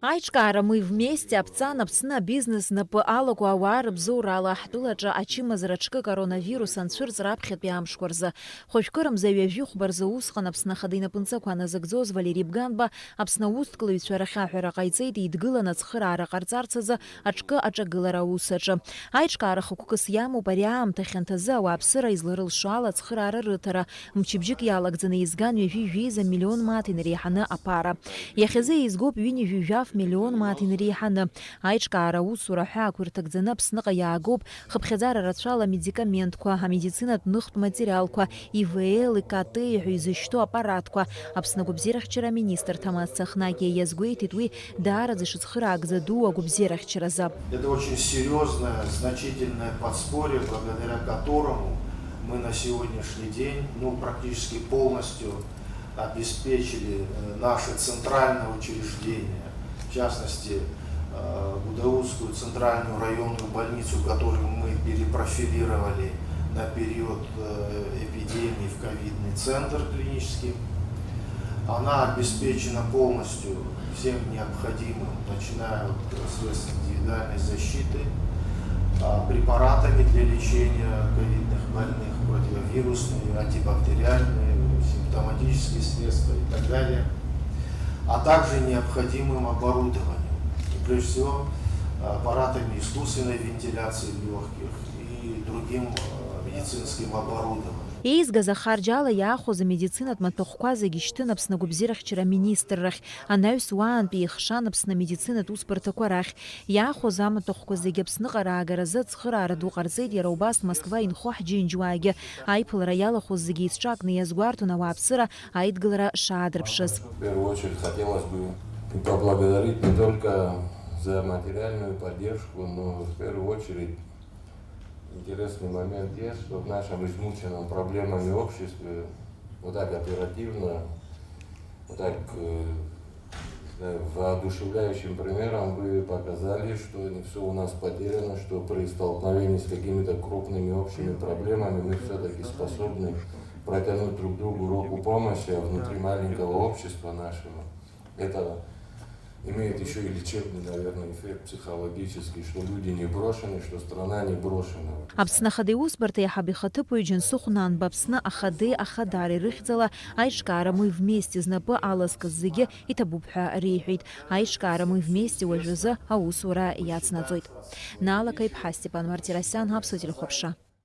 Аичкаара мы вместе Аԥҵан Аԥсны бизнес напы алаку ауаа рыбзоурала ҳтәылаҿы ачымазараҿкы коронавирус анцәырҵ раԥхьатәи амшқәа рзы. Хәажәкырымза ҩажәихәба рзы усҟан Аԥсны Ахада инапынҵақәа назыгӡоз Валери Бганба Аԥсны аусҭкылаҩцәа рахьаҳәара ҟаиҵеит идгыланы ацхыраара ҟарҵарц азы аҿкы аҿагылара аусаҿы. Аиҿкаара хықәкыс иамоуп ари аамҭа хьанҭазы ауааԥсыра изларылшо ала ацхыраара рыҭара. Мчыбжьык иалагӡаны изган ҩажәи-жәеиза миллион мааҭ инреиҳаны аԥара. Иахьазы еизгоуп ҩынҩажәи-жәаф миллион мааҭ инреиҳаны. Аиҿкаара аусура ҳәаақәа ирҭагӡаны Аԥсныҟа иаагоуп хыԥхьаӡара рацәала амедикаментқәа, амедицинатә ныхтә материалқәа, ИВЛ, ИКТ ҳәа изышьҭоу аппаратқәа. Аԥсны агәабзиарахьчара аминистр Ҭамаз Цахнагиа иазгәеиҭеит уи даараӡа ишыцхыраагӡа ду агәабзиарахьчаразы. Это очень серьезное, значительное подспорье, благодаря которому мы на сегодняшний день практически полностью обеспечили наши центральные учреждения, в частности, Гудаутскую центральную районную больницу, которую мы перепрофилировали на период эпидемии в ковидный центр клинический. Она обеспечена полностью всем необходимым, начиная от средств индивидуальной защиты, препаратами для лечения ковидных больных, противовирусные, антибактериальные, симптоматические средства и так далее, а также необходимым оборудованием, прежде всего аппаратами искусственной вентиляции легких и другим медицинским оборудованием. Еизгаз ахарџьала иаахәоз амедицинатә маҭәахәқәа зегьы ишьҭын Аԥсны агәабзиарахьчара аминистр рахь, анаҩс уаантәи ихшан Аԥсны амедицинатә усбарҭақәа рахь. Иаахәоз амаҭәахәқәа зегьы Аԥсныҟа раагаразы ацхыраара ду ҟарҵеит иара убас Москва инхо ҳџьынџьуаагьы. Аиԥылара иалахәоз зегьы изҿакны иазгәарҭон ауааԥсыра аидгылара шаадырԥшыз. В первую очередь хотелось бы поблагодарить не только за материальную поддержку, но в первую очередь интересный момент есть, что в нашем измученном проблемами обществе вот так оперативно, вот так воодушевляющим примером вы показали, что не все у нас потеряно, что при столкновении с какими-то крупными общими проблемами мы все-таки способны протянуть друг другу руку помощи, а внутри маленького общества нашего это имеет еще и лечебный, наверное, эффект психологический, что люди не брошены, что страна не брошена. Аԥсны Ахада иусбарҭа иаҳаб ихаҭыԥуаҩ Џьансыхә Нанба Аԥсны Ахадеи Ахадареи рыхьӡала аиҿкаара мы вместе знапы алазкыз зегьы иҭабуп ҳәа реиҳәеит. Аиҿкаара мы вместе уажәазы аусура иацнаҵоит. Наала Каиԥҳа, Степан Мартиросиан, Аԥсуа телехәаԥшра.